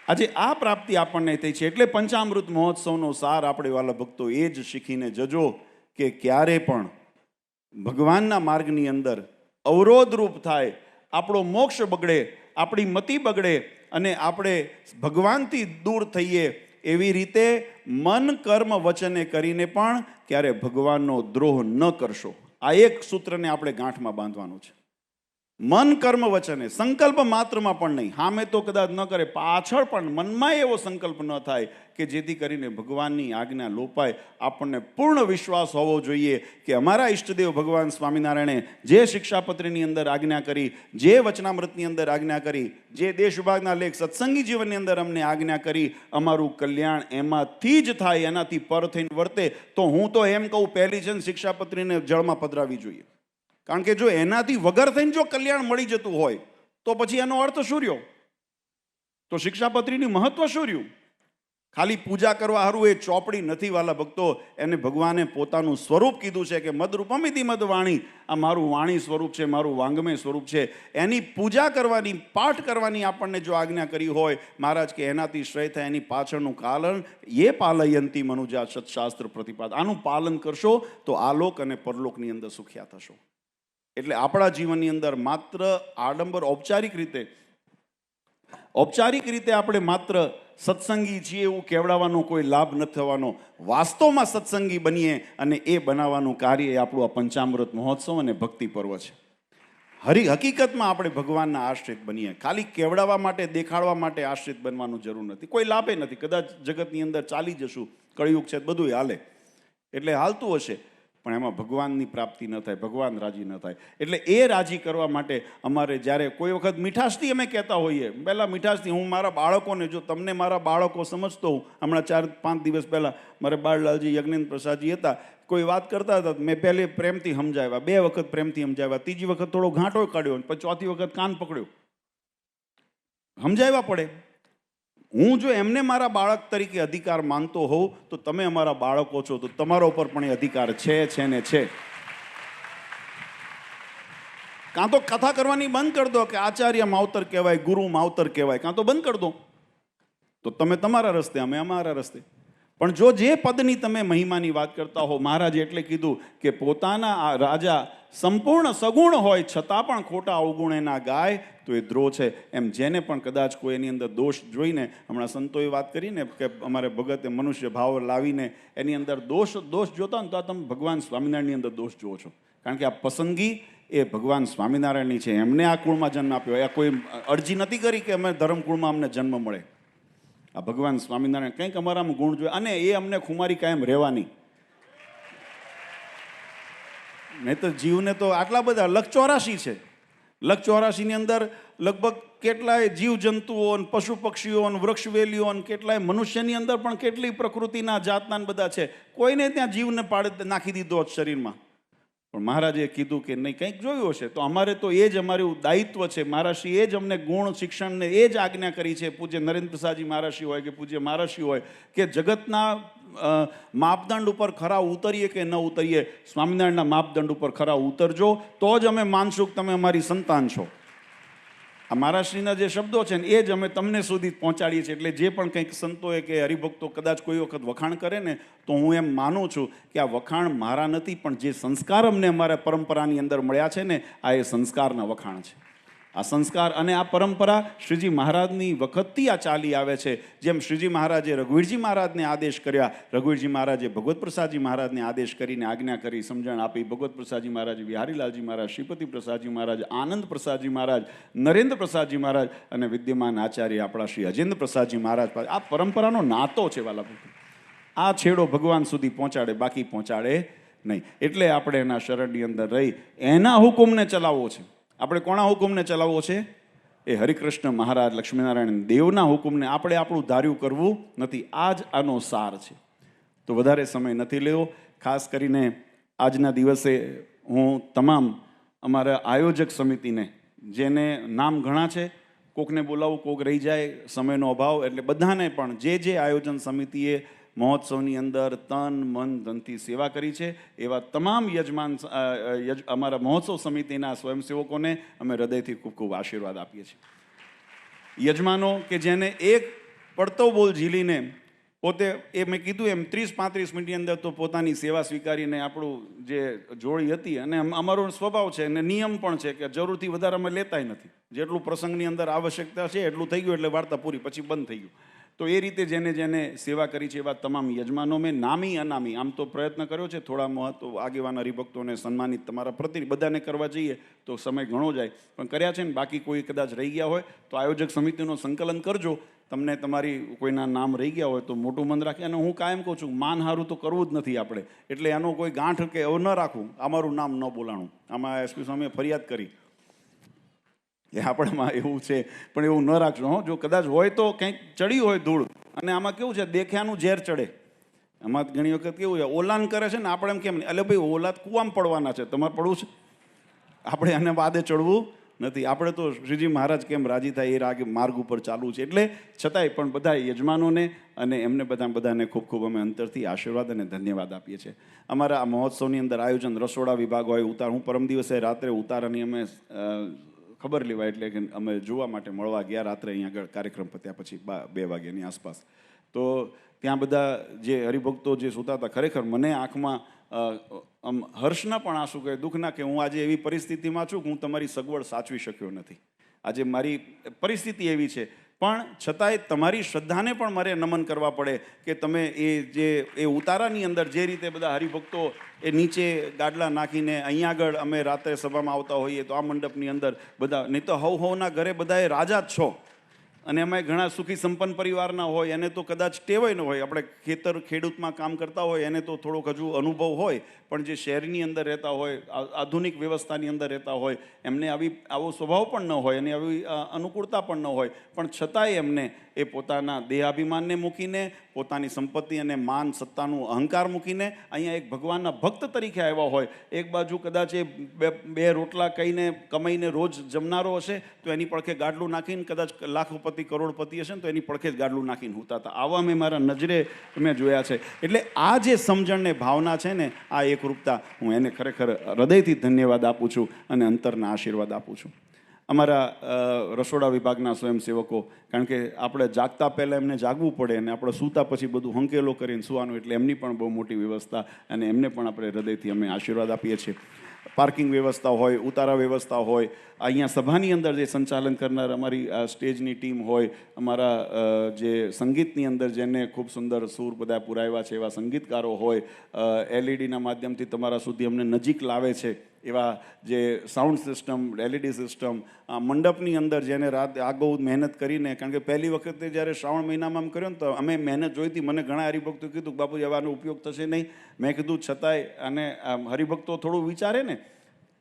આજે આ પ્રાપ્તિ આપણને થઈ છે. એટલે પંચામૃત મહોત્સવનો સાર આપણે વાલા ભક્તો એ જ શીખીને જજો કે ક્યારે પણ ભગવાનના માર્ગની અંદર અવરોધરૂપ થાય, આપણો મોક્ષ બગડે, આપણી મતિ બગડે અને આપણે ભગવાનથી દૂર થઈએ, એવી રીતે મન કર્મ વચને કરીને પણ ક્યારે ભગવાનનો દ્રોહ ન કરશો. આ એક સૂત્રને આપણે ગાંઠમાં બાંધવાનું છે. મન કર્મ વચને, સંકલ્પ માત્રમાં પણ નહીં, સામે તો કદાચ ન કરે, પાછળ પણ મનમાં એવો સંકલ્પ ન થાય કે જેથી કરીને ભગવાનની આજ્ઞા લોપાય. આપણને પૂર્ણ વિશ્વાસ હોવો જોઈએ કે અમારા ઈષ્ટદેવ ભગવાન સ્વામિનારાયણે જે શિક્ષાપત્રીની અંદર આજ્ઞા કરી, જે વચનામૃતની અંદર આજ્ઞા કરી, જે દેશ વિભાગના લેખ સત્સંગી જીવનની અંદર અમને આજ્ઞા કરી, અમારું કલ્યાણ એમાંથી જ થાય, એનાથી પર થઈને વર્તે. તો હું તો એમ કહું, પહેલી છે ને શિક્ષાપત્રીને જળમાં પધરાવી જોઈએ. કારણ કે જો એનાથી વગર થઈને જો કલ્યાણ મળી જતું હોય તો પછી એનો અર્થ શું રહ્યો? તો શિક્ષાપત્રીની મહત્વ શું રહ્યું? ખાલી પૂજા કરવા હારું એ ચોપડી નથી વાલા ભક્તો. એને ભગવાને પોતાનું સ્વરૂપ કીધું છે કે મદરૂપમિતિ મદ વાણી, આ મારું વાણી સ્વરૂપ છે, મારું વાંગમય સ્વરૂપ છે. એની પૂજા કરવાની, પાઠ કરવાની આપણને જો આજ્ઞા કરી હોય મહારાજ કે એનાથી શ્રેય થાય એની પાછળનું કારણ એ પાલયંતી મનુજા સત્શાસ્ત્ર પ્રતિપાદ. આનું પાલન કરશો તો આલોક અને પરલોકની અંદર સુખ્યા થશો. એટલે આપણા જીવનની અંદર માત્ર આડંબર ઔપચારિક રીતે આપણે માત્ર સત્સંગી છીએ એવું કહેવડાવવાનો કોઈ લાભ નથી થવાનો. વાસ્તવમાં સત્સંગી બનીએ અને એ બનાવવાનું કાર્ય એ આપણું આ પંચામૃત મહોત્સવ અને ભક્તિ પર્વ છે. હકીકતમાં આપણે ભગવાનના આશ્રિત બનીએ. ખાલી કહેવડાવવા માટે, દેખાડવા માટે આશ્રિત બનવાનું જરૂર નથી, કોઈ લાભે નથી. કદાચ જગતની અંદર ચાલી જશું, કળિયુગ છે, બધું હાલે, એટલે હાલતું હશે, પણ એમાં ભગવાનની પ્રાપ્તિ ન થાય, ભગવાન રાજી ન થાય. એટલે એ રાજી કરવા માટે અમારે જ્યારે કોઈ વખત મીઠાશથી અમે કહેતા હોઈએ, પહેલાં મીઠાશથી હું મારા બાળકોને, જો તમને મારા બાળકો સમજતો હું, હમણાં 4-5 દિવસ પહેલાં મારે બાળલાલજી યજ્ઞેન્દ્ર પ્રસાદજી હતા, કોઈ વાત કરતા હતા, મેં પહેલે પ્રેમથી સમજાવ્યા, 2 વખત પ્રેમથી સમજાવ્યા, ત્રીજી વખત થોડો ઘાંટો કાઢ્યો, પછી ચોથી વખત કાન પકડ્યો. સમજાવવા પડે. હું જો એમને મારા બાળક તરીકે અધિકાર માનતો હોઉં તો તમે અમારા બાળકો છો, તો તમારા ઉપર પણ એ અધિકાર છે ને છે. કાં તો કથા કરવાની બંધ કરી દો કે આચાર્ય માવતર કહેવાય, ગુરુ માવતર કહેવાય, કાં તો બંધ કરી દો. તો તમે તમારા રસ્તે, અમે અમારા રસ્તે. પણ જો જે પદની તમે મહિમાની વાત કરતા હો, મહારાજે એટલે કીધું કે પોતાના આ રાજા સંપૂર્ણ સગુણ હોય છતાં પણ ખોટા અવગુણે ના ગાય તો એ દ્રોહ છે. એમ જેને પણ કદાચ કોઈ એની અંદર દોષ જોઈને, હમણાં સંતોએ વાત કરીને કે અમારે ભગતે મનુષ્ય ભાવ લાવીને એની અંદર દોષ જોતા ને તો તમે ભગવાન સ્વામિનારાયણની અંદર દોષ જુઓ છો. કારણ કે આ પસંદગી એ ભગવાન સ્વામિનારાયણની છે. એમને આ કુળમાં જન્મ આપ્યો. એ કોઈ અરજી નથી કરી કે અમે ધર્મકુળમાં અમને જન્મ મળે. આ ભગવાન સ્વામિનારાયણ કંઈક અમારામાં ગુણ જોઈએ, અને એ અમને ખુમારી કાયમ રહેવાની. નહીં તો જીવને તો આટલા બધા 184 છે. 184ની અંદર લગભગ કેટલાય જીવજંતુઓ, પશુ પક્ષીઓ, વૃક્ષવેલીઓ, કેટલાય મનુષ્યની અંદર પણ કેટલી પ્રકૃતિના જાતના બધા છે. કોઈને ત્યાં જીવને પાડે નાખી દીધો શરીરમાં. પણ મહારાજે કીધું કે નહીં, કંઈક જોયું હશે. તો અમારે તો એ જ અમારું દાયિત્વ છે. મહારાજશ્રી એ જ અમને ગુણ શિક્ષણને એ જ આજ્ઞા કરી છે. પૂજ્ય નરેન્દ્ર પ્રસાદજી મહારાજશ્રી હોય કે પૂજ્ય મહારાજશ્રી હોય કે જગતના માપદંડ ઉપર ખરા ઉતરીએ કે ન ઉતરીએ, સ્વામિનારાયણના માપદંડ ઉપર ખરા ઉતરજો તો જ અમે માનશું કે તમે અમારી સંતાન છો. આ મહારાજશ્રીના જે શબ્દો છે ને એ જ અમે તમને સુધી પહોંચાડીએ છીએ. એટલે જે પણ કંઈક સંતોએ કે હરિભક્તો કદાચ કોઈ વખત વખાણ કરે ને તો હું એમ માનું છું કે આ વખાણ મારા નથી, પણ જે સંસ્કાર અમને અમારા પરંપરાની અંદર મળ્યા છે ને આ એ સંસ્કારના વખાણ છે. આ સંસ્કાર અને આ પરંપરા શ્રીજી મહારાજની વખતથી આ ચાલી આવે છે. જેમ શ્રીજી મહારાજે રઘુવીરજી મહારાજને આદેશ કર્યા, રઘુવીરજી મહારાજે ભગવત પ્રસાદજી મહારાજને આદેશ કરીને આજ્ઞા કરી, સમજણ આપી. ભગવત પ્રસાદજી મહારાજ, બિહારીલાલજી મહારાજ, શ્રીપતિ પ્રસાદજી મહારાજ, આનંદ પ્રસાદજી મહારાજ, નરેન્દ્ર પ્રસાદજી મહારાજ અને વિદ્યમાન આચાર્ય આપણા શ્રી અજેન્દ્ર પ્રસાદજી મહારાજ. આ પરંપરાનો નાતો છે વાલા. આ છેડો ભગવાન સુધી પહોંચાડે, બાકી પહોંચાડે નહીં. એટલે આપણે એના શરણની અંદર રહી એના હુકુમને ચલાવવો છે. આપણે કોના હુકુમને ચલાવવો છે? એ હરિકૃષ્ણ મહારાજ લક્ષ્મીનારાયણ દેવના હુકુમને. આપણે આપણું ધાર્યું કરવું નથી. આ જ આનો સાર છે. તો વધારે સમય નથી લેવો. ખાસ કરીને આજના દિવસે હું તમામ અમારા આયોજક સમિતિને, જેને નામ ઘણા છે, કોકને બોલાવું, કોક રહી જાય, સમયનો અભાવ, એટલે બધાને પણ જે આયોજન સમિતિએ મહોત્સવની અંદર તન મન ધનથી સેવા કરી છે એવા તમામ અમારા મહોત્સવ સમિતિના સ્વયંસેવકોને અમે હૃદયથી ખૂબ ખૂબ આશીર્વાદ આપીએ છીએ. યજમાનો કે જેને એક પડતો બોલ ઝીલીને પોતે, એ મેં કીધું એમ 30-35 મિનિટની અંદર તો પોતાની સેવા સ્વીકારીને આપણું જે જોડી હતી, અને અમારો સ્વભાવ છે અને નિયમ પણ છે કે જરૂરથી વધારે અમે લેતાય નથી. જેટલું પ્રસંગની અંદર આવશ્યકતા છે એટલું થઈ ગયું એટલે વાર્તા પૂરી, પછી બંધ થઈ ગયું. તો એ રીતે જેને સેવા કરી છે એવા તમામ યજમાનો મેં નામી અનામી આમ તો પ્રયત્ન કર્યો છે. થોડા મહત્વ આગેવાન હરિભક્તોને સન્માનિત તમારા પ્રતિ બધાને કરવા જઈએ તો સમય ઘણો જાય, પણ કર્યા છે ને. બાકી કોઈ કદાચ રહી ગયા હોય તો આયોજક સમિતિનું સંકલન કરજો. તમને તમારી કોઈના નામ રહી ગયા હોય તો મોટું મન રાખે. અને હું કાયમ કહું છું, માન હારું તો કરવું જ નથી આપણે. એટલે એનો કોઈ ગાંઠ કે એવું ન રાખવું, અમારું નામ ન બોલાણું. આમાં એસપી સામે ફરિયાદ કરી એ આપણામાં એવું છે, પણ એવું ન રાખજો. જો કદાચ હોય તો કંઈક ચડી હોય ધૂળ, અને આમાં કેવું છે, દેખ્યાનું ઝેર ચડે. આમાં ઘણી વખત કેવું છે, ઓલાન કરે છે ને આપણે એમ કેમ નહીં, એટલે ભાઈ ઓલાદ કૂવામાં પડવાના છે, તમારે પડવું છે. આપણે એને વાદે ચડવું નથી. આપણે તો શ્રીજી મહારાજ કેમ રાજી થાય એ માર્ગ ઉપર ચાલવું છે. એટલે છતાંય પણ બધા યજમાનોને અને એમને બધાને ખૂબ ખૂબ અમે અંતરથી આશીર્વાદ અને ધન્યવાદ આપીએ છીએ. અમારા આ મહોત્સવની અંદર આયોજન રસોડા વિભાગ હોય, ઉતાર. હું પરમ દિવસે રાત્રે ઉતારાની અમે ખબર લેવા એટલે કે અમે જોવા માટે મળવા ગયા રાત્રે અહીંયા આગળ કાર્યક્રમ પત્યા પછી 2 વાગ્યાની આસપાસ. તો ત્યાં બધા જે હરિભક્તો જે સૂતા હતા, ખરેખર મને આંખમાં હર્ષના પણ આંસુ કહે, દુઃખના, કે હું આજે એવી પરિસ્થિતિમાં છું કે હું તમારી સગવડ સાચવી શક્યો નથી. આજે મારી પરિસ્થિતિ એવી છે, પણ છતાંય તમારી શ્રદ્ધાને પણ મારે નમન કરવા પડે કે તમે એ ઉતારાની અંદર જે રીતે બધા હરિભક્તો એ નીચે ગાડલા નાખીને અહીંયા આગળ અમે રાત્રે સભામાં આવતા હોઈએ તો આ મંડપની અંદર બધા, નહીં તો હવના ઘરે બધા એ રાજા જ છો. અને એમાં ઘણા સુખી સંપન્ન પરિવારના હોય, એને તો કદાચ ટેવાય ન હોય. આપણે ખેડૂતમાં કામ કરતા હોય એને તો થોડોક હજુ અનુભવ હોય, પણ જે શહેરની અંદર રહેતા હોય, આધુનિક વ્યવસ્થાની અંદર રહેતા હોય, એમને આવો સ્વભાવ પણ ન હોય અને આવી અનુકૂળતા પણ ન હોય, પણ છતાંય એમને એ પોતાના દેહાભિમાનને મૂકીને, પોતાની સંપત્તિ અને માન સત્તાનું અહંકાર મૂકીને અહીંયા એક ભગવાનના ભક્ત તરીકે આવ્યા હોય. એક બાજુ કદાચ એ બે રોટલા કહીને કમાઈને રોજ જમનારો હશે તો એની પડખે ગાડલું નાખીને, કદાચ લાખોપતિ કરોડપતિ હશે ને તો એની પડખે જ ગાડલું નાખીને હોતા હતા. આવા મેં મારા નજરે મેં જોયા છે. એટલે આ જે સમજણ ને ભાવના છે ને, આ એકરૂપતા, હું એને ખરેખર હૃદયથી ધન્યવાદ આપું છું અને અંતરના આશીર્વાદ આપું છું. અમારા રસોડા વિભાગના સ્વયંસેવકો, કારણ કે આપણે જાગતા પહેલાં એમને જાગવું પડે અને આપણે સૂતા પછી બધું હંકેલો કરીને સૂવાનું, એટલે એમની પણ બહુ મોટી વ્યવસ્થા, અને એમને પણ આપણે હૃદયથી અમે આશીર્વાદ આપીએ છીએ. પાર્કિંગ વ્યવસ્થા હોય, ઉતારા વ્યવસ્થા હોય, અહીંયા સભાની અંદર જે સંચાલન કરનાર અમારી સ્ટેજની ટીમ હોય, અમારા જે સંગીતની અંદર જેને ખૂબ સુંદર સૂર બધા પુરાવ્યા છે એવા સંગીતકારો હોય, એલઈડીના માધ્યમથી તમારા સુધી અમને નજીક લાવે છે એવા જે સાઉન્ડ સિસ્ટમ, એલઈડી સિસ્ટમ, મંડપની અંદર જેને રાત આગો મહેનત કરીને, કારણ કે પહેલી વખતે જ્યારે શ્રાવણ મહિનામાં આમ કર્યો ને તો અમે મહેનત જોઈતી. મને ઘણા હરિભક્તો કીધું કે બાપુજી આનો ઉપયોગ થશે નહીં. મેં કીધું છતાંય, અને હરિભક્તો થોડું વિચારે ને,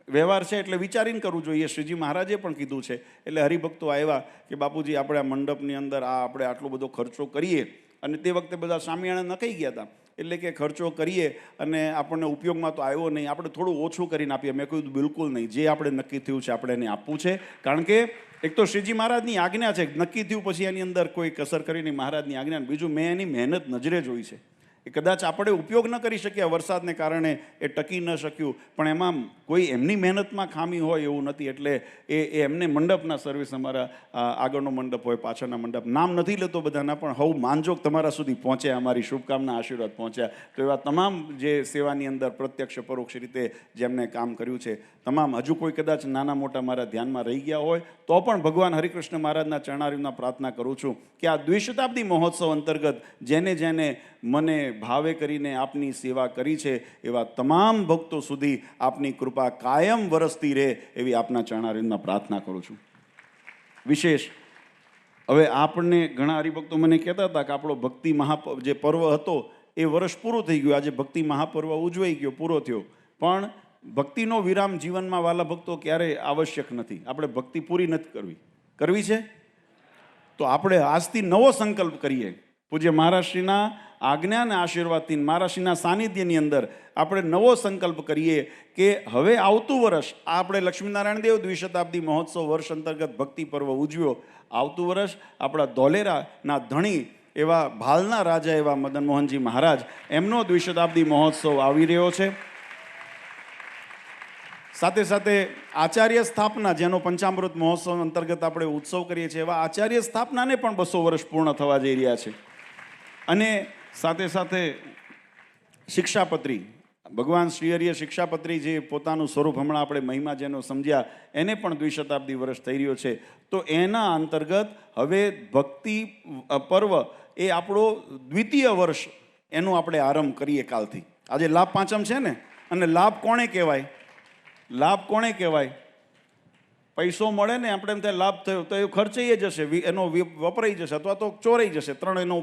વ્યવહાર છે એટલે વિચારીને કરવું જોઈએ. શ્રીજી મહારાજે પણ કીધું છે. એટલે હરિભક્તો આવ્યા કે બાપુજી આપણે આ મંડપની અંદર આપણે આટલો બધો ખર્ચો કરીએ, અને તે વખતે બધા સામિયાણા નખાઈ ગયા હતા. એટલે કે ખર્ચો કરીએ અને આપણને ઉપયોગમાં તો આવ્યો નહીં, આપણે થોડું ઓછું કરીને આપીએ. મેં કહ્યું બિલકુલ નહીં, જે આપણે નક્કી થયું છે આપણે એને આપવું છે. કારણ કે એક તો શ્રીજી મહારાજની આજ્ઞા છે, નક્કી થયું પછી એની અંદર કોઈ કસર કરીને મહારાજની આજ્ઞા. બીજું મેં એની મહેનત નજરે જોઈ છે. એ કદાચ આપણે ઉપયોગ ન કરી શક્યા વરસાદને કારણે, એ ટકી ન શક્યું, પણ એમાં કોઈ એમની મહેનતમાં ખામી હોય એવું નથી. એટલે એ એમને મંડપના સર્વિસ, અમારા આગળનો મંડપ હોય, પાછળના મંડપ, નામ નથી લેતો બધાના, પણ હવ માનજોગ તમારા સુધી પહોંચ્યા, અમારી શુભકામના આશીર્વાદ પહોંચ્યા. તો એવા તમામ જે સેવાની અંદર પ્રત્યક્ષ પરોક્ષ રીતે જેમને કામ કર્યું છે, તમામ, હજુ કોઈ કદાચ નાના મોટા મારા ધ્યાનમાં રહી ગયા હોય તો પણ ભગવાન હરિકૃષ્ણ મહારાજના ચરણારવિંદમાં પ્રાર્થના કરું છું કે આ દ્વિશતાબ્દી મહોત્સવ અંતર્ગત જેને જેને મને ભાવે કરીને આપની સેવા કરી છે એવા તમામ ભક્તો સુધી આપની કૃપા કાયમ વરસતી રહે એવી આપના ચરણારવિંદમાં પ્રાર્થના કરું છું. વિશેષ હવે આપણને ઘણા હરિભક્તો મને કહેતા હતા કે આપણો ભક્તિ જે પર્વ હતો એ વર્ષ પૂરું થઈ ગયું. આજે ભક્તિ મહાપર્વ ઉજવાઈ ગયો, પૂરો થયો. પણ ભક્તિનો વિરામ જીવનમાં વાલા ભક્તો ક્યારેય આવશ્યક નથી. આપણે ભક્તિ પૂરી નથી કરવી છે તો આપણે આજથી નવો સંકલ્પ કરીએ. પૂજ્ય મહારાજશ્રીના આજ્ઞા અને આશીર્વાદથી, મહારાજશ્રીના સાનિધ્યની અંદર આપણે નવો સંકલ્પ કરીએ કે હવે આવતું વર્ષ આપણે લક્ષ્મીનારાયણ દેવ દ્વિશતાબ્દી મહોત્સવ વર્ષ અંતર્ગત ભક્તિ પર્વ ઉજવ્યો. આવતું વર્ષ આપણા ધોલેરાના ધણી એવા ભાલના રાજા એવા મદન મોહનજી મહારાજ, એમનો દ્વિશતાબ્દી મહોત્સવ આવી રહ્યો છે. સાથે સાથે આચાર્ય સ્થાપના, જેનો પંચામૃત મહોત્સવ અંતર્ગત આપણે ઉત્સવ કરીએ છીએ, એવા આચાર્ય સ્થાપનાને પણ 200 વર્ષ પૂર્ણ થવા જઈ રહ્યા છે. અને સાથે સાથે શિક્ષાપત્રી, ભગવાન શ્રીહરિએ શિક્ષાપત્રી જે પોતાનું સ્વરૂપ હમણાં આપણે મહિમા જેનો સમજ્યા, એને પણ દ્વિશતાબ્દી વર્ષ થઈ રહ્યો છે. તો એના અંતર્ગત હવે ભક્તિ પર્વ એ આપણો દ્વિતીય વર્ષ, એનું આપણે આરંભ કરીએ કાલથી. આજે લાભ પાંચમ છે ને, અને લાભ કોણે કહેવાય? લાભ કોણે કહેવાય? પૈસો મળે ને આપણે એમ થાય લાભ થયો, તો એ ખર્ચાઈ જશે, એનો વપરાઈ જશે અથવા તો ચોરાઈ જશે. ત્રણ એનો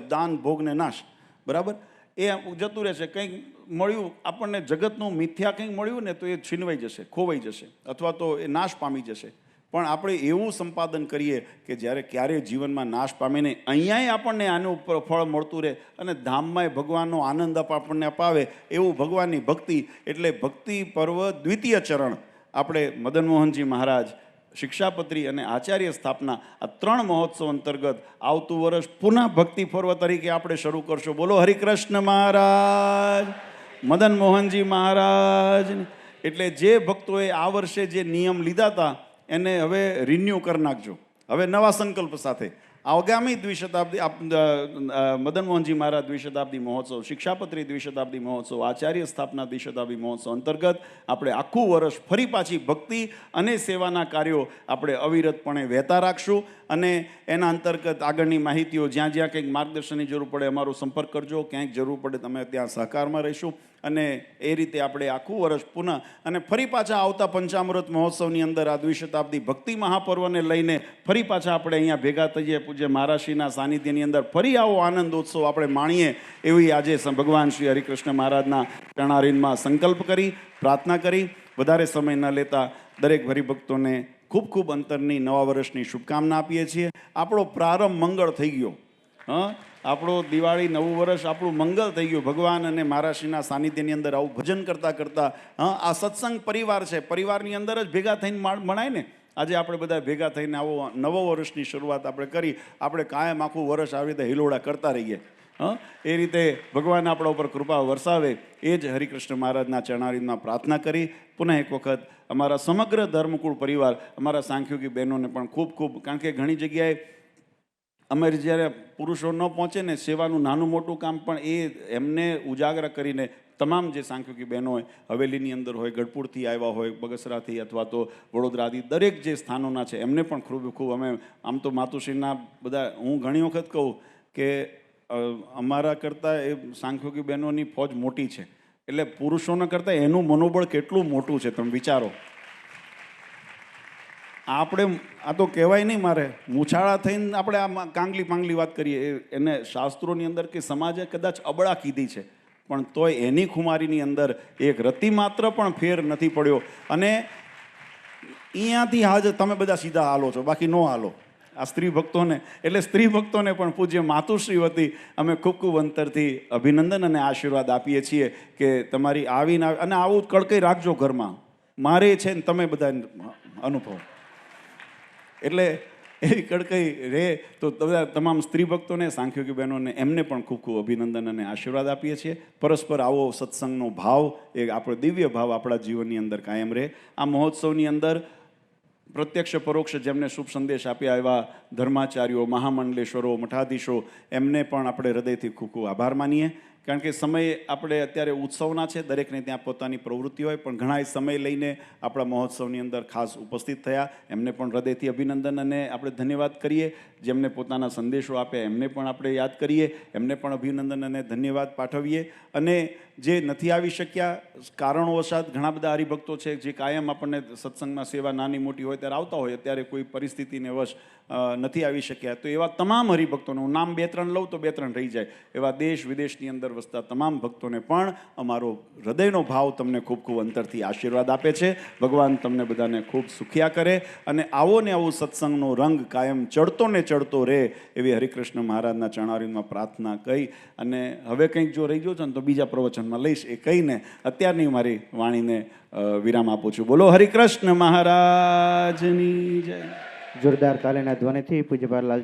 દાન, ભોગ ને નાશ, બરાબર, એ જતું રહેશે. કંઈક મળ્યું આપણને જગતનું મિથ્યા કંઈક મળ્યું ને તો એ છીનવાઈ જશે, ખોવાઈ જશે, અથવા તો એ નાશ પામી જશે. પણ આપણે એવું સંપાદન કરીએ કે જ્યારે ક્યારેય જીવનમાં નાશ પામીને અહીંયાય આપણને આનું ફળ મળતું રહે અને ધામમાંય ભગવાનનો આનંદ આપણને અપાવે એવું ભગવાનની ભક્તિ. એટલે ભક્તિ પર્વ દ્વિતીય ચરણ આપણે મદન મોહનજી મહારાજ, શિક્ષાપત્રી અને આચાર્ય સ્થાપના, આ 3 મહોત્સવ અંતર્ગત આવતું વર્ષ પુનઃ ભક્તિ પર્વ તરીકે આપણે શરૂ કરશો. બોલો હરિકૃષ્ણ મહારાજ, મદન મોહનજી મહારાજ. એટલે જે ભક્તોએ આ વર્ષે જે નિયમ લીધા હતા એને હવે રિન્યૂ કરી નાખજો. હવે નવા સંકલ્પ સાથે આગામી દ્વિશતાબ્દી, મદન મોહનજી મહારાજ દ્વિશતાબ્દી મહોત્સવ, શિક્ષાપત્રી દ્વિશતાબ્દી મહોત્સવ, આચાર્ય સ્થાપના દ્વિશતાબ્દી મહોત્સવ અંતર્ગત આપણે આખું વર્ષ ફરી પાછી ભક્તિ અને સેવાના કાર્યો આપણે અવિરતપણે વહેતા રાખશું. અને એના અંતર્ગત આગળની માહિતીઓ, જ્યાં જ્યાં કંઈક માર્ગદર્શનની જરૂર પડે અમારો સંપર્ક કરજો, ક્યાંક જરૂર પડે તમે ત્યાં સહકારમાં રહીશું. અને એ રીતે આપણે આખું વર્ષ પુનઃ અને ફરી પાછા આવતા પંચામૃત મહોત્સવની અંદર આ દ્વિશતાબ્દી ભક્તિ મહાપર્વને લઈને ફરી પાછા આપણે અહીંયા ભેગા થઈએ. પૂજ્ય મહારાજશ્રીના સાનિધ્યની અંદર ફરી આવો આનંદ ઉત્સવ આપણે માણીએ એવી આજે ભગવાન શ્રી હરિકૃષ્ણ મહારાજના ચરણારવિંદમાં સંકલ્પ કરી, પ્રાર્થના કરી. વધારે સમય ન લેતા દરેક હરિભક્તોને ખૂબ ખૂબ અંતરની નવા વર્ષની શુભકામના આપીએ છીએ. આપણો પ્રારંભ મંગળ થઈ ગયો. આપણો દિવાળી નવું વર્ષ આપણું મંગળ થઈ ગયું. ભગવાન અને મહારાજશ્રીના સાનિધ્યની અંદર આવું ભજન કરતાં કરતાં આ સત્સંગ પરિવાર છે, પરિવારની અંદર જ ભેગા થઈને મનાય ને. આજે આપણે બધા ભેગા થઈને આવો નવો વર્ષની શરૂઆત આપણે કરી. આપણે કાયમ આખું વર્ષ આવી રીતે હિલોડા કરતા રહીએ. એ રીતે ભગવાન આપણા ઉપર કૃપા વરસાવે એ જ હરિકૃષ્ણ મહારાજના ચરણારવિંદમાં પ્રાર્થના કરી પુનઃ એક વખત અમારા સમગ્ર ધર્મકુળ પરિવાર, અમારા સાંખ્યોગી બહેનોને પણ ખૂબ ખૂબ, કારણ કે ઘણી જગ્યાએ અમારે જ્યારે પુરુષો ન પહોંચે ને સેવાનું નાનું મોટું કામ પણ એ એમને ઉજાગર કરીને તમામ જે સાંખ્યોગી બહેનો હોય, હવેલીની અંદર હોય, ગઢપુરથી આવ્યા હોય, બગસરાથી અથવા તો વડોદરાથી, દરેક જે સ્થાનોના છે એમને પણ ખૂબ ખૂબ અમે આમ તો માતુશ્રીના બધા, હું ઘણી વખત કહું કે અમારા કરતાં એ સાંખ્યોગી બહેનોની ફોજ મોટી છે, એટલે પુરુષોના કરતાં એનું મનોબળ કેટલું મોટું છે તમે વિચારો. આપણે આ તો કહેવાય નહીં, મારે મૂછાળા થઈને આપણે આ કાંગલી પાંગલી વાત કરીએ, એને શાસ્ત્રોની અંદર કે સમાજે કદાચ અબળા કીધી છે, પણ તોય એની ખુમારીની અંદર એક રતિ માત્ર પણ ફેર નથી પડ્યો. અને અહીંયાથી હાજ તમે બધા સીધા હાલો છો, બાકી ન હાલો આ સ્ત્રી ભક્તોને. એટલે સ્ત્રી ભક્તોને પણ પૂજ્ય માતુશ્રી વતી અમે ખૂબ ખૂબ અંતરથી અભિનંદન અને આશીર્વાદ આપીએ છીએ કે તમારી આવીને અને આવું કડકઈ રાખજો ઘરમાં. મારે છે ને તમે બધા અનુભવ, એટલે એવી કડકઈ રહે તો બધા તમામ સ્ત્રી ભક્તોને, સાંખ્યોગી બહેનોને, એમને પણ ખૂબ ખૂબ અભિનંદન અને આશીર્વાદ આપીએ છીએ. પરસ્પર આવો સત્સંગનો ભાવ, એ આપણો દિવ્ય ભાવ આપણા જીવનની અંદર કાયમ રહે. આ મહોત્સવની અંદર પ્રત્યક્ષ પરોક્ષ જેમને શુભ સંદેશ આપ્યા એવા ધર્માચાર્યો, મહામંડલેશ્વરો, મઠાધીશો, એમને પણ આપણે હૃદયથી ખૂબ ખૂબ આભાર માનીએ. કારણ કે સમય આપણે અત્યારે ઉત્સવના છે, દરેકને ત્યાં પોતાની પ્રવૃત્તિ હોય, પણ ઘણા સમય લઈને આપણા મહોત્સવની અંદર ખાસ ઉપસ્થિત થયા, એમને પણ હૃદયથી અભિનંદન અને આપણે ધન્યવાદ કરીએ. જેમને પોતાના સંદેશો આપ્યા એમને પણ આપણે યાદ કરીએ, એમને પણ અભિનંદન અને ધન્યવાદ પાઠવીએ. અને જે નથી આવી શક્યા કારણોવશાત, ઘણા બધા હરિભક્તો છે જે કાયમ આપણને સત્સંગમાં સેવા નાની મોટી હોય ત્યારે આવતા હોય, અત્યારે કોઈ પરિસ્થિતિને વશ નથી આવી શક્યા, તો એવા તમામ હરિભક્તોને, હું નામ 2-3 લઉં તો 2-3 રહી જાય, એવા દેશ વિદેશની અંદર વસતા તમામ ભક્તોને પણ અમારો હૃદયનો ભાવ તમને ખૂબ ખૂબ અંતરથી આશીર્વાદ આપે છે. ભગવાન તમને બધાને ખૂબ સુખિયા કરે અને આવો ને આવો સત્સંગનો રંગ કાયમ ચડતો ને ચડતો રહે એવી હરિકૃષ્ણ મહારાજના ચરણારવિંદમાં પ્રાર્થના કહી અને હવે કંઈક જો રહી ગયો છે ને તો બીજા પ્રવચનમાં લઈશ, એ કહીને અત્યારની મારી વાણીને વિરામ આપું છું. બોલો હરિકૃષ્ણ મહારાજની જય. જોરદાર તાલીના ધ્વનિથી પૂજ્ય પારલાલ